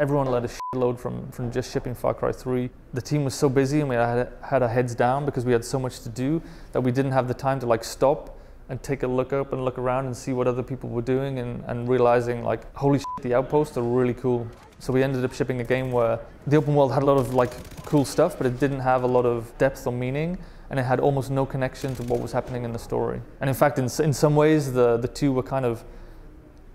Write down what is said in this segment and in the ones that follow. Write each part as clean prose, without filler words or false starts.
Everyone let a shitload from just shipping Far Cry 3. The team was so busy and we had our heads down because we had so much to do that we didn't have the time to like stop and take a look up and look around and see what other people were doing and realizing like, holy shit, the outposts are really cool. So we ended up shipping a game where the open world had a lot of like cool stuff, but it didn't have a lot of depth or meaning, and it had almost no connection to what was happening in the story. And in fact, in some ways, the two were kind of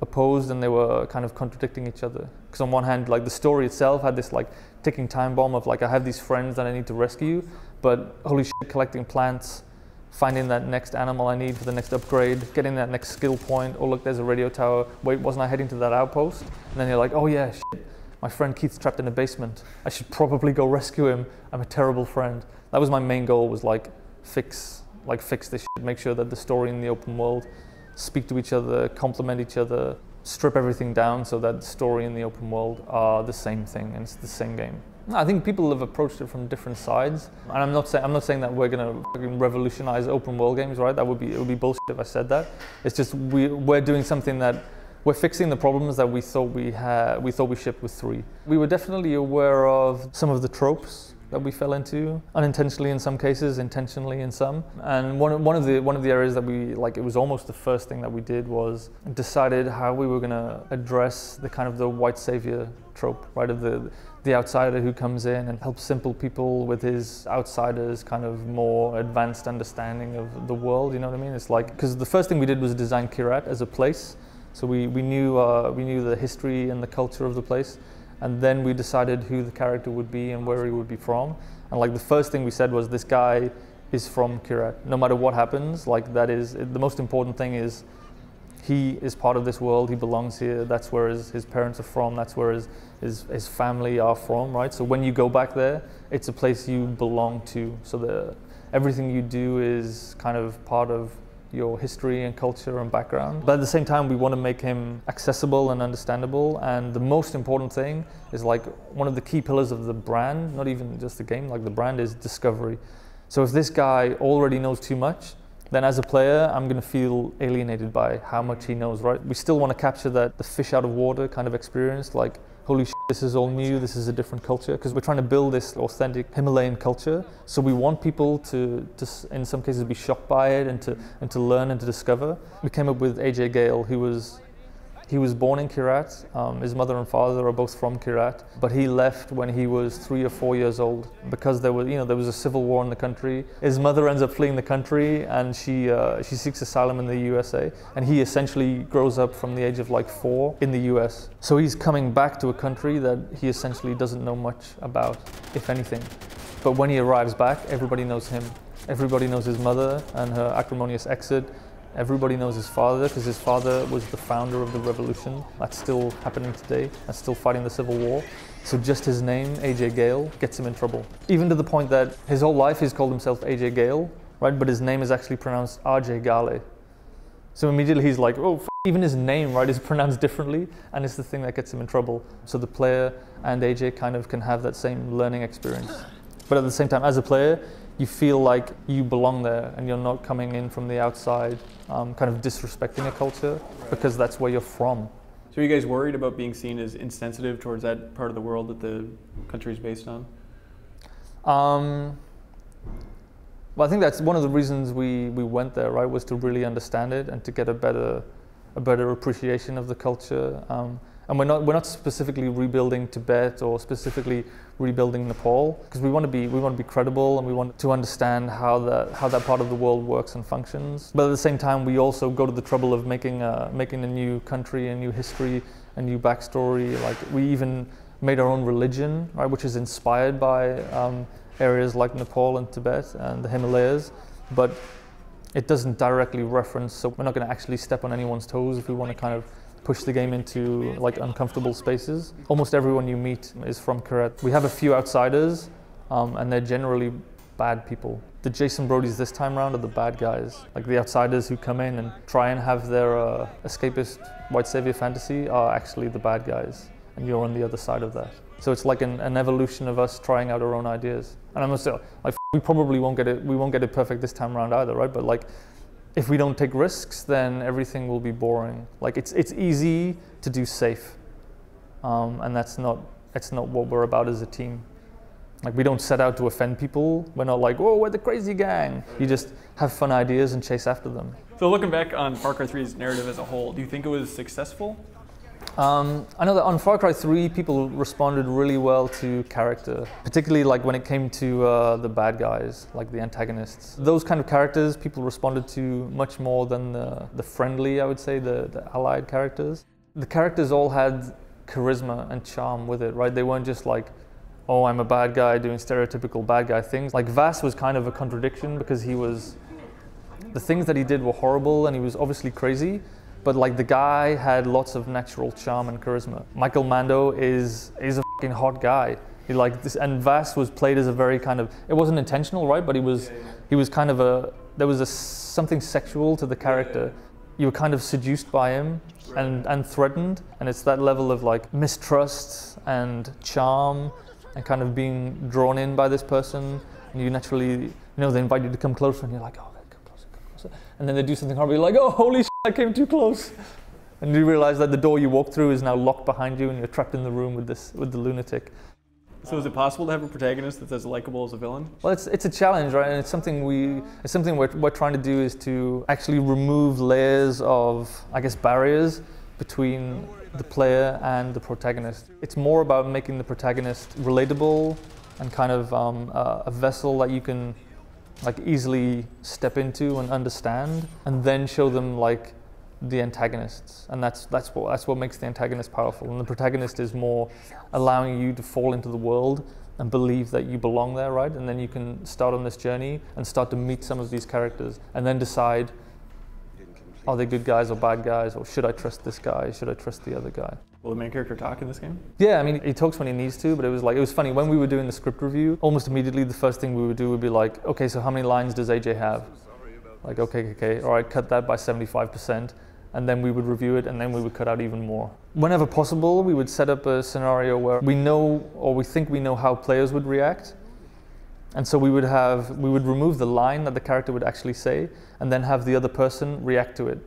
opposed and they were kind of contradicting each other. Because on one hand, like the story itself had this like ticking time bomb of like, I have these friends that I need to rescue, but holy shit, collecting plants, finding that next animal I need for the next upgrade, getting that next skill point, oh look, there's a radio tower, wait, wasn't I heading to that outpost? And then you're like, oh yeah, shit, my friend Keith's trapped in a basement. I should probably go rescue him. I'm a terrible friend. That was my main goal, was like fix this shit, make sure that the story in the open world speak to each other, complement each other, strip everything down so that the story and the open world are the same thing and it's the same game. I think people have approached it from different sides, and I'm not saying that we're gonna revolutionize open world games, right? It would be bullshit if I said that. It's just we're doing something that we're fixing the problems that we thought we shipped with 3. We were definitely aware of some of the tropes that we fell into, unintentionally in some cases, intentionally in some. And one of the areas that we, like, it was almost the first thing that we did was decided how we were gonna address the kind of the white savior trope, right? Of the outsider who comes in and helps simple people with his outsider's kind of more advanced understanding of the world, you know what I mean? It's like, because the first thing we did was design Kyrat as a place. So we knew the history and the culture of the place. And then we decided who the character would be and where he would be from. And like the first thing we said was, this guy is from Kyrat. No matter what happens, like that is, the most important thing is he is part of this world, he belongs here, that's where his parents are from, that's where his family are from, right? So when you go back there, it's a place you belong to. So everything you do is kind of part of your history and culture and background. But at the same time, we want to make him accessible and understandable. And the most important thing is, like, one of the key pillars of the brand, not even just the game, like the brand, is discovery. So if this guy already knows too much, then as a player, I'm going to feel alienated by how much he knows, right? We still want to capture that the fish out of water kind of experience, like, holy shit, this is all new, this is a different culture, because we're trying to build this authentic Himalayan culture. So we want people to in some cases be shocked by it and to learn and to discover. We came up with AJ Gale, he was born in Kyrat. His mother and father are both from Kyrat, but he left when he was 3 or 4 years old because there was a civil war in the country. His mother ends up fleeing the country, and she seeks asylum in the USA, and he essentially grows up from the age of like 4 in the US. So he's coming back to a country that he essentially doesn't know much about, if anything. But when he arrives back, everybody knows him. Everybody knows his mother and her acrimonious exit. Everybody knows his father, because his father was the founder of the revolution. That's still happening today. That's still fighting the Civil War. So just his name, AJ Gale, gets him in trouble. Even to the point that his whole life he's called himself AJ Gale, right? But his name is actually pronounced RJ Gale. So immediately he's like, oh, even his name, right, is pronounced differently, and it's the thing that gets him in trouble. So the player and AJ kind of can have that same learning experience. But at the same time, as a player, you feel like you belong there and you're not coming in from the outside, kind of disrespecting a culture, because that's where you're from. So are you guys worried about being seen as insensitive towards that part of the world that the country is based on? Well, I think that's one of the reasons we went there, right, was to really understand it and to get a better appreciation of the culture. And we're not specifically rebuilding Tibet or specifically rebuilding Nepal, because we want to be credible, and we want to understand how that part of the world works and functions. But at the same time, we also go to the trouble of making a new country, a new history, a new backstory. Like, we even made our own religion, right, which is inspired by areas like Nepal and Tibet and the Himalayas, but it doesn't directly reference. So we're not going to actually step on anyone's toes if we want to kind of push the game into like uncomfortable spaces. Almost everyone you meet is from Kyrat. We have a few outsiders, and they're generally bad people. The Jason Brodys this time around are the bad guys. Like, the outsiders who come in and try and have their escapist white savior fantasy are actually the bad guys, and you're on the other side of that. So it's like an evolution of us trying out our own ideas. And I must say, like, we probably won't get it perfect this time around either, right? But like, if we don't take risks, then everything will be boring. Like, it's easy to do safe, and that's not it's not what we're about as a team. Like, we don't set out to offend people. We're not like, whoa, we're the crazy gang. You just have fun ideas and chase after them. So looking back on Far Cry 3's narrative as a whole, do you think it was successful? I know that on Far Cry 3, people responded really well to character, particularly like when it came to the bad guys, like the antagonists. Those kind of characters, people responded to much more than the friendly, I would say, the allied characters. The characters all had charisma and charm with it, right? They weren't just like, oh, I'm a bad guy doing stereotypical bad guy things. Like Vass was kind of a contradiction because the things that he did were horrible and he was obviously crazy, but like the guy had lots of natural charm and charisma. Michael Mando is a fucking hot guy. He like this, and Vass was played as a very kind of, it wasn't intentional, right? But he was kind of there was something sexual to the character. You were kind of seduced by him and threatened, and it's that level of like mistrust and charm and kind of being drawn in by this person, and you naturally, they invite you to come closer and you're like, oh, come closer. And then they do something horrible, you're like, oh, holy shit, I came too close. And you realize that the door you walk through is now locked behind you and you're trapped in the room with the lunatic. So is it possible to have a protagonist that's as likable as a villain? Well, it's a challenge, right? And it's something we're trying to do, is to actually remove layers of, I guess, barriers between the player and the protagonist. It's more about making the protagonist relatable and kind of a vessel that you can like easily step into and understand, and then show them like the antagonists, and that's what makes the antagonist powerful. And the protagonist is more allowing you to fall into the world and believe that you belong there, right? And then you can start on this journey and start to meet some of these characters, and then decide, are they good guys or bad guys, or should I trust this guy? Should I trust the other guy? Will the main character talk in this game? Yeah, I mean, he talks when he needs to, but it was funny when we were doing the script review. Almost immediately, the first thing we would do would be like, okay, so how many lines does AJ have? Like, okay, all right, cut that by 75%. And then we would review it, and then we would cut out even more. Whenever possible, we would set up a scenario where we know, or we think we know, how players would react. And so we would remove the line that the character would actually say, and then have the other person react to it.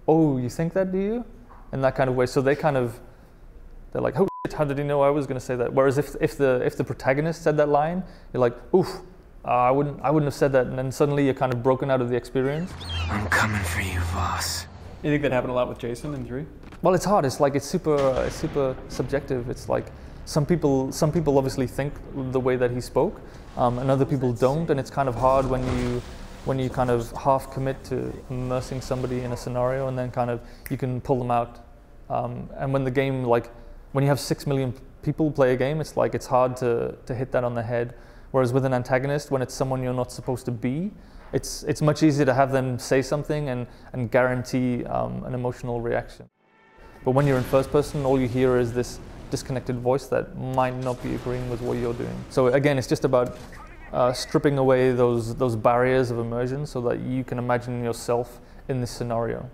Oh, you think that, do you? In that kind of way. So they're like, oh shit, how did he know I was going to say that? Whereas if the protagonist said that line, you're like, oof, I wouldn't have said that. And then suddenly you're kind of broken out of the experience. I'm coming for you, boss. You think that happened a lot with Jason in 3? Well, it's hard. It's super subjective. It's like some people obviously think the way that he spoke, and other people don't. And it's kind of hard when you kind of half commit to immersing somebody in a scenario, and then kind of you can pull them out. And when the game, like when you have 6 million people play a game, it's like it's hard to hit that on the head. Whereas with an antagonist, when it's someone you're not supposed to be, it's much easier to have them say something and guarantee an emotional reaction. But when you're in first person, all you hear is this disconnected voice that might not be agreeing with what you're doing. So again, it's just about stripping away those barriers of immersion so that you can imagine yourself in this scenario.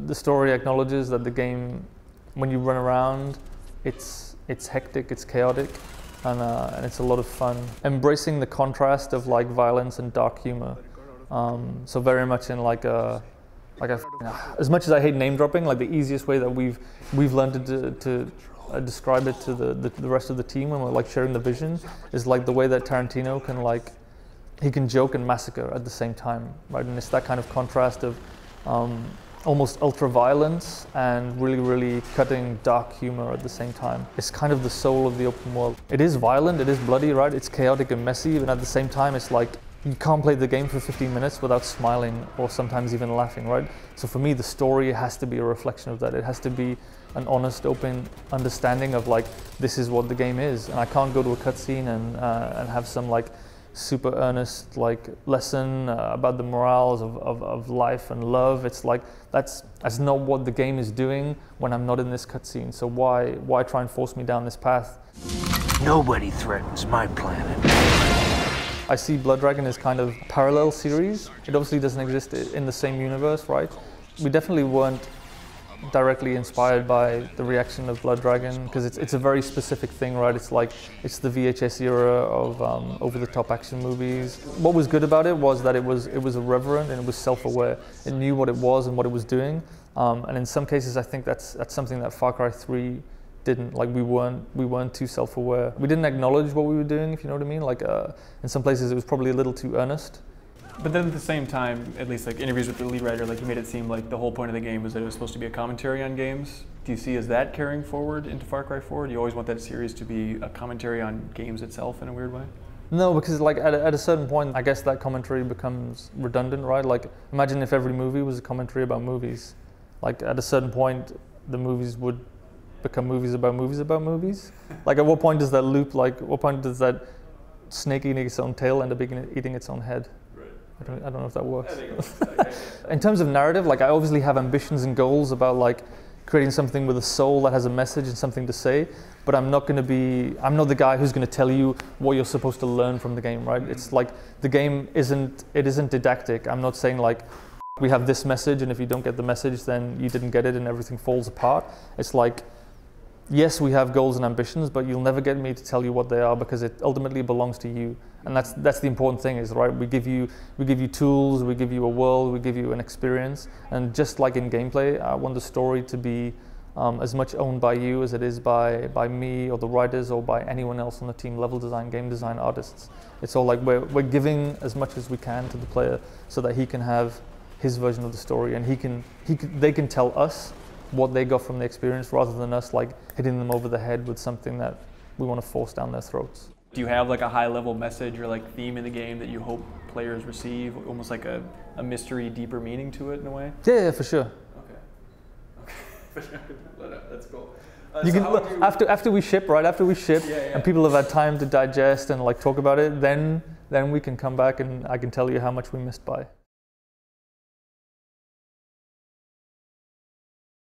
The story acknowledges that the game, when you run around, it's hectic, it's chaotic, and it's a lot of fun. Embracing the contrast of like violence and dark humor. So very much in as much as I hate name dropping, like the easiest way that we've learned to describe it to the rest of the team when we're like sharing the vision is like the way that Tarantino can he can joke and massacre at the same time, right? And it's that kind of contrast of almost ultra violence and really, really cutting dark humor at the same time. It's kind of the soul of the open world. It is violent, it is bloody, right? It's chaotic and messy, and at the same time it's like you can't play the game for 15 minutes without smiling or sometimes even laughing, right? So for me, the story has to be a reflection of that. It has to be an honest, open understanding of like, this is what the game is. And I can't go to a cutscene and have some like super earnest like lesson about the morals of life and love. It's like, that's not what the game is doing when I'm not in this cutscene. So why try and force me down this path? Nobody threatens my planet. I see Blood Dragon as kind of a parallel series. It obviously doesn't exist in the same universe, right? We definitely weren't directly inspired by the reaction of Blood Dragon because it's a very specific thing, right? It's the VHS era of over-the-top action movies. What was good about it was that it was irreverent and it was self-aware. It knew what it was and what it was doing. And in some cases, I think that's something that Far Cry 3 didn't. Like we weren't too self-aware. We didn't acknowledge what we were doing, if you know what I mean. Like in some places it was probably a little too earnest. But then at the same time, at least like interviews with the lead writer, like you made it seem like the whole point of the game was that it was supposed to be a commentary on games. Do you see as that carrying forward into Far Cry 4? Do you always want that series to be a commentary on games itself in a weird way? No, because like at a certain point, I guess that commentary becomes redundant, right? Like imagine if every movie was a commentary about movies. Like at a certain point, the movies would become movies about movies about movies. Like at what point does that loop, like what point does that snake eating its own tail end up eating its own head? I don't know if that works. In terms of narrative, like I obviously have ambitions and goals about like creating something with a soul that has a message and something to say, but I'm not the guy who's going to tell you what you're supposed to learn from the game, right? It's like the game isn't didactic. I'm not saying like we have this message and if you don't get the message then you didn't get it and everything falls apart. It's like, yes, we have goals and ambitions, but you'll never get me to tell you what they are because it ultimately belongs to you. And that's the important thing is, right, we give you tools, we give you a world, we give you an experience. And just like in gameplay, I want the story to be as much owned by you as it is by me or the writers or by anyone else on the team, level design, game design, artists. It's all like we're giving as much as we can to the player so that he can have his version of the story and they can tell us what they got from the experience rather than us like hitting them over the head with something that we want to force down their throats. Do you have like a high level message or like theme in the game that you hope players receive, almost like a mystery, deeper meaning to it in a way? Yeah, for sure. Okay. That's cool. You can after we ship, right? After we ship, and people have had time to digest and like talk about it, then we can come back and I can tell you how much we missed by.